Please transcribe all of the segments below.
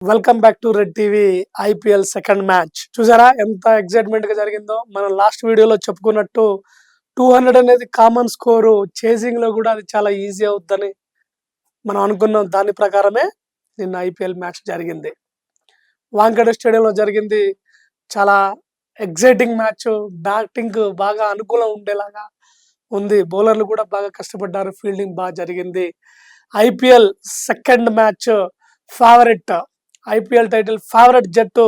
Welcome back to red TV IPL second match. చూసారా ఎంత excitement గా జరిగిందో. మనం లాస్ట్ వీడియోలో చెప్పుకున్నట్టు 200 అనేది కామన్ స్కోరు. చేసింగ్ లో కూడా అది చాలా ఈజీ అవుతుందని మనం అనుకున్నాం. దాని ప్రకారమే నిన్న ఐపీఎల్ మ్యాచ్ జరిగింది. వాంకడే స్టేడియంలో జరిగింది. చాలా ఎక్సైటింగ్ మ్యాచ్. బ్యాటింగ్ బాగా అనుకూలం ఉండేలాగా ఉంది. బౌలర్లు కూడా బాగా కష్టపడ్డారు. ఫీల్డింగ్ బాగా జరిగింది. IPL second match favourite IPL title favourite జట్టు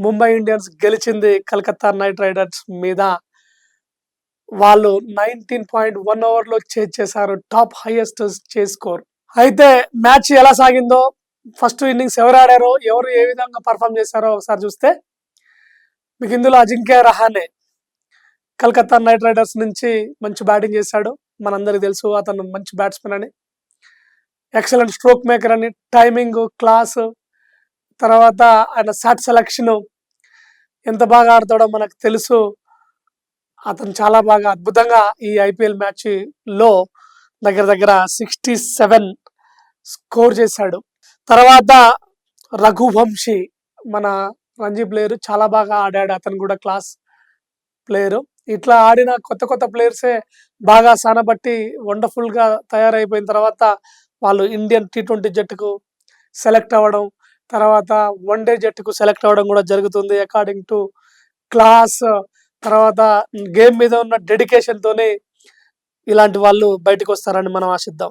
ముంబై ఇండియన్స్ గెలిచింది కలకత్తా నైట్ రైడర్స్ మీద. వాళ్ళు 19.1 ఓవర్లో చేశారు. Top highest chase score. అయితే మ్యాచ్ ఎలా సాగిందో, ఫస్ట్ ఇన్నింగ్స్ ఎవరు ఆడారో, ఎవరు ఏ విధంగా పర్ఫామ్ చేశారో ఒకసారి చూస్తే మీకు ఇందులో అజింక్య రహానే కలకత్తా నైట్ రైడర్స్ నుంచి మంచి బ్యాటింగ్ చేశాడు. మనందరికీ తెలుసు అతను మంచి బ్యాట్స్మెన్ అని, ఎక్సలెంట్ స్ట్రోక్ మేకర్ అని, టైమింగ్ క్లాస్, తర్వాత ఆయన షాట్ సెలక్షన్ ఎంత బాగా ఆడతాడో మనకు తెలుసు. అతను చాలా బాగా అద్భుతంగా ఈ ఐపీఎల్ మ్యాచ్ లో దగ్గర 67 స్కోర్ చేశాడు. తర్వాత రఘువంశీ మన రంజీ ప్లేయర్ చాలా బాగా ఆడాడు. అతను కూడా క్లాస్ ప్లేయరు. ఇట్లా ఆడిన కొత్త ప్లేయర్సే బాగా సానబట్టి వండర్ఫుల్ గా తయారైపోయిన తర్వాత వాళ్ళు ఇండియన్ T20 జట్టుకు సెలెక్ట్ అవ్వడం, తర్వాత వన్డే జట్టుకు సెలెక్ట్ అవ్వడం కూడా జరుగుతుంది. అకార్డింగ్ టు క్లాస్, తర్వాత గేమ్ మీద ఉన్న డెడికేషన్ తోనే ఇలాంటి వాళ్ళు బయటకు వస్తారని మనం ఆశిద్దాం.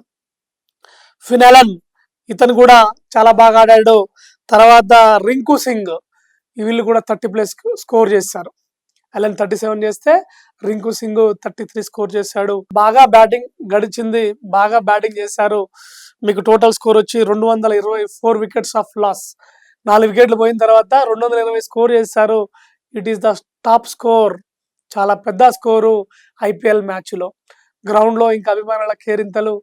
ఫినాలన్ ఇతను కూడా చాలా బాగా ఆడాడు. తర్వాత రింకు సింగ్ వీళ్ళు కూడా 30+ స్కోర్ చేశారు. అలన్ 37 చేస్తే రింకు సింగ్ 33 స్కోర్ చేశాడు. బాగా బ్యాటింగ్ గడిచింది, బాగా బ్యాటింగ్ చేశారు. మీకు టోటల్ స్కోర్ వచ్చి 224 వికెట్స్ ఆఫ్ లాస్. 4 వికెట్లు పోయిన తర్వాత 220 స్కోర్ చేశారు. It is the top score. చాలా పెద్ద స్కోరు ఐపీఎల్ మ్యాచ్లో. గ్రౌండ్లో ఇంకా అభిమానుల కేరింతలు,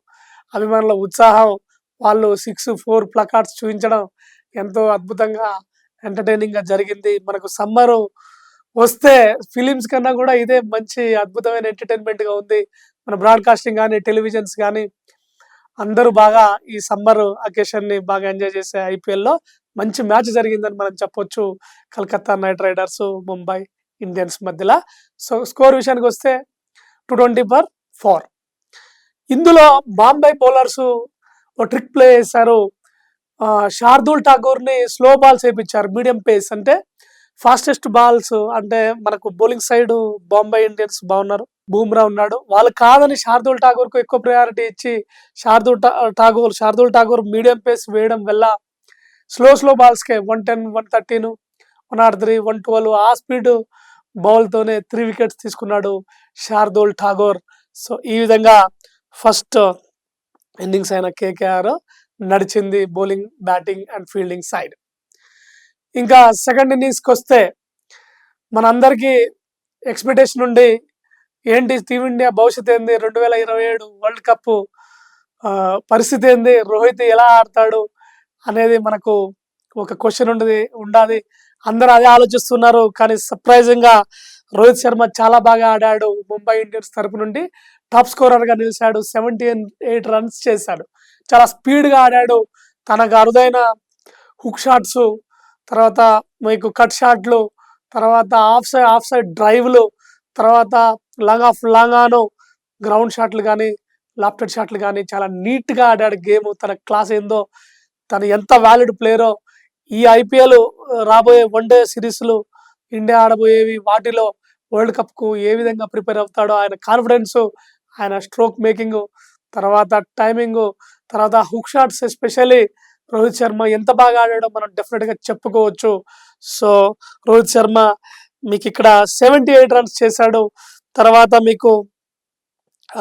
అభిమానుల ఉత్సాహం, వాళ్ళు 6-4 ప్లకార్డ్స్ చూపించడం ఎంతో అద్భుతంగా ఎంటర్టైనింగ్ గా జరిగింది. మనకు సమ్మర్ వస్తే ఫిలిమ్స్ కన్నా కూడా ఇదే మంచి అద్భుతమైన ఎంటర్టైన్మెంట్ గా ఉంది. మన బ్రాడ్కాస్టింగ్ కానీ, టెలివిజన్స్ కానీ అందరూ బాగా ఈ సమ్మర్ అకేషన్ ని బాగా ఎంజాయ్ చేసే ఐపీఎల్ లో మంచి మ్యాచ్ జరిగిందని మనం చెప్పొచ్చు. Calcutta night riders Mumbai Indians మధ్యలో. సో స్కోర్ విషయానికి వస్తే 220-4. ఇందులో బాంబే బౌలర్స్ ఓ ట్రిక్ ప్లే చేశారు. శార్దూల్ ఠాకూర్ ని స్లో బాల్స్ వేయించారు. మీడియం పేస్ అంటే ఫాస్టెస్ట్ బాల్స్, అంటే మనకు బౌలింగ్ సైడ్ బాంబే ఇండియన్స్ బాగున్నారు, బూమ్రా ఉన్నాడు. వాళ్ళు కాదని శార్దూల్ ఠాకూర్ కు ఎక్కువ ప్రయారిటీ ఇచ్చి శార్దూల్ ఠాకూర్ మీడియం పేస్ వేయడం వల్ల స్లో బాల్స్ కే 110, 113, 103, 112 ఆ స్పీడ్ బౌల్ తోనే 3 వికెట్స్ తీసుకున్నాడు శార్దూల్ ఠాకూర్. సో ఈ విధంగా ఫస్ట్ ఇన్నింగ్స్ అయిన కేకేఆర్ నడిచింది bowling, batting and fielding side. ఇంకా సెకండ్ ఇన్నింగ్స్కి వస్తే మనందరికీ ఎక్స్పెక్టేషన్ ఉండి ఏంటి టీమిండియా భవిష్యత్ ఏంది, 2027 వరల్డ్ కప్ పరిస్థితి ఏంది, రోహిత్ ఎలా ఆడతాడు అనేది మనకు ఒక క్వశ్చన్ ఉండాలి. అందరూ అదే ఆలోచిస్తున్నారు. కానీ సర్ప్రైజింగ్ గా రోహిత్ శర్మ చాలా బాగా ఆడాడు. ముంబై ఇండియన్స్ తరపు నుండి టాప్ స్కోరర్ గా నిలిచాడు. 78 రన్స్ చేశాడు. చాలా స్పీడ్ గా ఆడాడు. తనకు అరుదైన హుక్ షాట్స్, తర్వాత మీకు కట్ షాట్లు, తర్వాత ఆఫ్ సైడ్ డ్రైవ్లు, తర్వాత లాంగ్ ఆన్ గ్రౌండ్ షాట్లు కానీ, లాఫ్టెడ్ షాట్లు కానీ చాలా నీట్ గా ఆడాడు గేమ్. తన క్లాస్ ఏందో, తను ఎంత వ్యాలిడ్ ప్లేయరో, ఈ ఐపీఎల్ రాబోయే వన్డే సిరీస్లు ఇండియా ఆడబోయేవి వాటిలో వరల్డ్ కప్ కు ఏ విధంగా ప్రిపేర్ అవుతాడో, ఆయన కాన్ఫిడెన్స్, ఆయన స్ట్రోక్ మేకింగ్, తర్వాత టైమింగ్, తర్వాత hook shots, especially Rohit Sharma ఎంత బాగా ఆడాడో మనం డెఫినెట్ గా చెప్పుకోవచ్చు. సో రోహిత్ శర్మ మీకు ఇక్కడ 78 రన్స్ చేశాడు. తర్వాత మీకు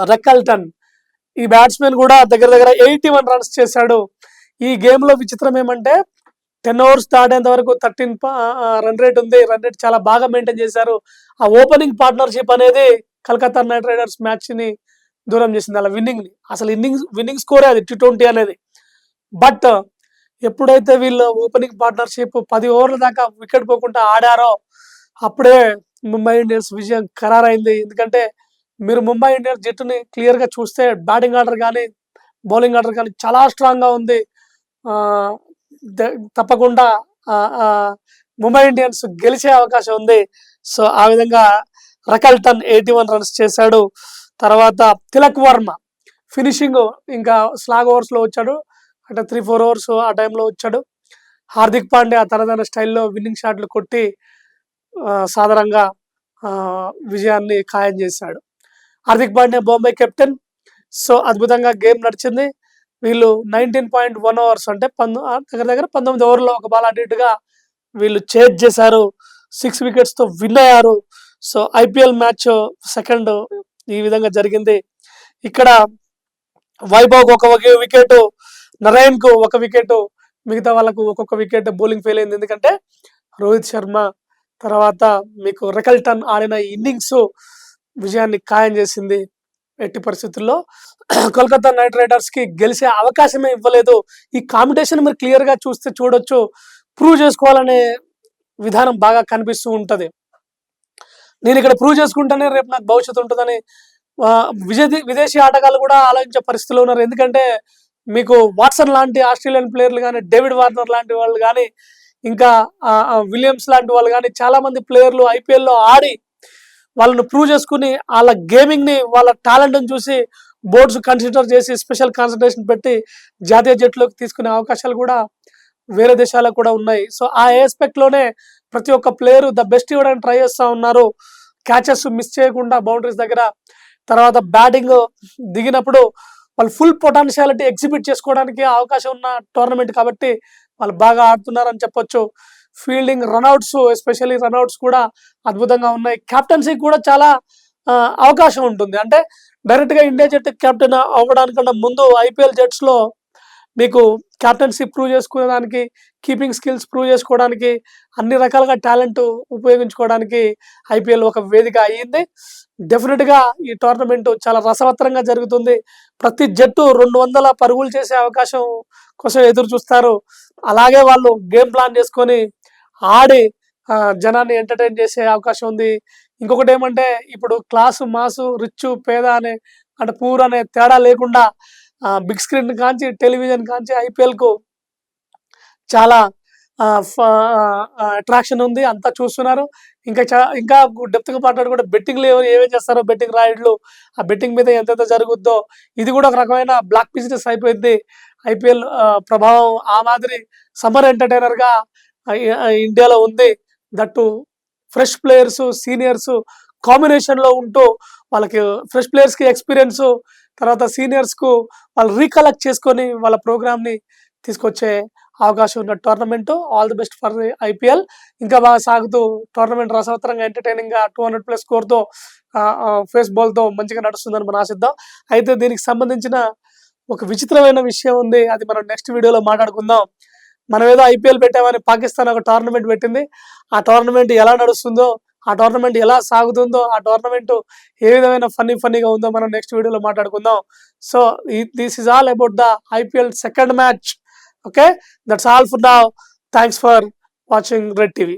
రెక్కల్టన్ ఈ బ్యాట్స్మెన్ కూడా దగ్గర 81 రన్స్ చేశాడు. ఈ గేమ్ లో విచిత్రం ఏమంటే 10 ఓవర్స్ దాటేంత వరకు 13 రన్ రేట్ ఉంది. రన్ రేట్ చాలా బాగా మెయింటైన్ చేశారు. ఆ ఓపెనింగ్ పార్ట్నర్షిప్ అనేది కలకత్తా నైట్ రైడర్స్ మ్యాచ్ ని దూరం చేసింది. అలా అసలు విన్నింగ్ స్కోరే అది T20 అనేది. బట్ ఎప్పుడైతే వీళ్ళు ఓపెనింగ్ పార్ట్నర్షిప్ 10 ఓవర్ల దాకా వికెట్ పోకుండా ఆడారో అప్పుడే ముంబై ఇండియన్స్ విజయం ఖరారైంది. ఎందుకంటే మీరు ముంబై ఇండియన్స్ జట్టుని క్లియర్ గా చూస్తే బ్యాటింగ్ ఆర్డర్ కానీ, బౌలింగ్ ఆర్డర్ కానీ చాలా స్ట్రాంగ్ గా ఉంది. తప్పకుండా ముంబై ఇండియన్స్ గెలిచే అవకాశం ఉంది. సో ఆ విధంగా రకల్టన్ 81 రన్స్ చేశాడు. తర్వాత తిలక్ వర్మ ఫినిషింగ్ ఇంకా స్లాగ్ ఓవర్స్లో వచ్చాడు, అంటే 3-4 ఓవర్స్ ఆ టైంలో వచ్చాడు. హార్దిక్ పాండ్యా తనదైన స్టైల్లో విన్నింగ్ షాట్లు కొట్టి సాధారణంగా విజయాన్ని ఖాయం చేశాడు. హార్దిక్ పాండ్యా బొంబాయి కెప్టెన్. సో అద్భుతంగా గేమ్ నడిచింది. వీళ్ళు 19.1 ఓవర్స్ అంటే దగ్గర దగ్గర 19 ఓవర్లో ఒక బాల్ అటు ఇటుగా వీళ్ళు చేజ్ చేశారు. 6 వికెట్స్తో విన్ అయ్యారు. సో ఐపీఎల్ మ్యాచ్ సెకండ్ ఈ విధంగా జరిగింది. ఇక్కడ వైభవ్కి ఒక వికెట్, నరైన్కు ఒక వికెట్, మిగతా వాళ్ళకు ఒక్కొక్క వికెట్ బౌలింగ్ ఫెయిల్ అయింది. ఎందుకంటే రోహిత్ శర్మ తర్వాత మీకు రకల్టన్ ఆడిన ఇన్నింగ్స్ విజయాన్ని ఖాయం చేసింది. ఎట్టి పరిస్థితుల్లో కోల్కతా నైట్ రైడర్స్ కి గెలిచే అవకాశమే ఇవ్వలేదు. ఈ కాంపిటీషన్ మీరు క్లియర్ గా చూడొచ్చు. ప్రూవ్ చేసుకోవాలనే విధానం బాగా కనిపిస్తూ ఉంటది. నేను ఇక్కడ ప్రూవ్ చేసుకుంటేనే రేపు నాకు భవిష్యత్తు ఉంటుందని విదేశీ ఆటగాళ్ళు కూడా ఆలోచించే పరిస్థితిలో ఉన్నారు. ఎందుకంటే మీకు వాట్సన్ లాంటి ఆస్ట్రేలియన్ ప్లేయర్లు కానీ, డేవిడ్ వార్నర్ లాంటి వాళ్ళు కానీ, ఇంకా విలియమ్స్ లాంటి వాళ్ళు కానీ చాలా మంది ప్లేయర్లు ఐపీఎల్లో ఆడి వాళ్ళను ప్రూవ్ చేసుకుని వాళ్ళ గేమింగ్ ని, వాళ్ళ టాలెంట్ ని చూసి బోర్డ్స్ కన్సిడర్ చేసి స్పెషల్ కాన్సన్ట్రేషన్ పెట్టి జాతీయ జట్టులోకి తీసుకునే అవకాశాలు కూడా వేరే దేశాలకు కూడా ఉన్నాయి. సో ఆ ఆస్పెక్ట్ లోనే ప్రతి ఒక్క ప్లేయర్ ద బెస్ట్ ఇవ్వడానికి ట్రై చేస్తూ ఉన్నారు. క్యాచెస్ మిస్ చేయకుండా బౌండరీస్ దగ్గర, తర్వాత బ్యాటింగ్ దిగినప్పుడు వాళ్ళు ఫుల్ పొటెన్షియాలిటీ ఎగ్జిబిట్ చేసుకోవడానికి అవకాశం ఉన్న టోర్నమెంట్ కాబట్టి వాళ్ళు బాగా ఆడుతున్నారని చెప్పొచ్చు. ఫీల్డింగ్, రన్అట్స్, ఎస్పెషల్లీ రన్అట్స్ కూడా అద్భుతంగా ఉన్నాయి. కెప్టెన్సీ కూడా చాలా అవకాశం ఉంటుంది. అంటే డైరెక్ట్ గా ఇండియా జట్టు కెప్టెన్ అవ్వడానికన్నా ముందు ఐపీఎల్ జట్స్ లో మీకు కెప్టెన్సీ ప్రూవ్ చేసుకునేదానికి, కీపింగ్ స్కిల్స్ ప్రూవ్ చేసుకోవడానికి, అన్ని రకాలుగా టాలెంట్ ఉపయోగించుకోవడానికి ఐపీఎల్ ఒక వేదిక అయ్యింది. డెఫినెట్ గా ఈ టోర్నమెంట్ చాలా రసవత్తరంగా జరుగుతుంది. ప్రతి జట్టు 200 పరుగులు చేసే అవకాశం కోసం ఎదురు చూస్తారు. అలాగే వాళ్ళు గేమ్ ప్లాన్ చేసుకొని ఆడి జనాన్ని ఎంటర్టైన్ చేసే అవకాశం ఉంది. ఇంకొకటి ఏమంటే ఇప్పుడు క్లాసు, మాసు, రిచ్, పేద అనే అంటే పూర్ అనే తేడా లేకుండా బిగ్ స్క్రీన్ కాంచి, టెలివిజన్ కాంచి ఐపీఎల్ కు చాలా అట్రాక్షన్ ఉంది. అంతా చూస్తున్నారు. ఇంకా డెప్త్ గా మాట్లాడుకుంటే బెట్టింగ్లు ఏమేం చేస్తారో, బెట్టింగ్ రాయిడ్లు, ఆ బెట్టింగ్ మీద ఎంతెంత జరుగుద్దో ఇది కూడా ఒక రకమైన బ్లాక్ బిజినెస్ అయిపోయింది. ఐపీఎల్ ప్రభావం ఆ మాదిరి సమ్మర్ ఎంటర్టైనర్ గా ఇండియాలో ఉంది. That fresh players, seniors combination లో ఉంటూ వాళ్ళకి ఫ్రెష్ ప్లేయర్స్ కి ఎక్స్పీరియన్స్, తర్వాత సీనియర్స్ కు వాళ్ళు రీకలెక్ట్ చేసుకొని వాళ్ళ ప్రోగ్రామ్ ని తీసుకొచ్చే అవకాశం ఉన్న tournament. All the best for IPL. ఇంకా బాగా సాగుతూ టోర్నమెంట్ రసవత్తరంగా, ఎంటర్టైనింగ్ గా 200+ స్కోర్ తో ఫేస్ బాల్ తో మంచిగా నడుస్తుందని మనం ఆశిద్దాం. అయితే దీనికి సంబంధించిన ఒక విచిత్రమైన విషయం ఉంది. అది మనం నెక్స్ట్ వీడియోలో మాట్లాడుకుందాం. మనం ఏదో ఐపీఎల్ పెట్టామని పాకిస్తాన్ ఒక టోర్నమెంట్ పెట్టింది. ఆ టోర్నమెంట్ ఎలా నడుస్తుందో, ఆ టోర్నమెంట్ ఎలా సాగుతుందో, ఆ టోర్నమెంట్ ఏ విధమైన ఫన్నీగా ఉందో మనం నెక్స్ట్ వీడియోలో మాట్లాడుకుందాం. So this is all about the IPL second match. Okay, that's all for now. Thanks for watching Red TV.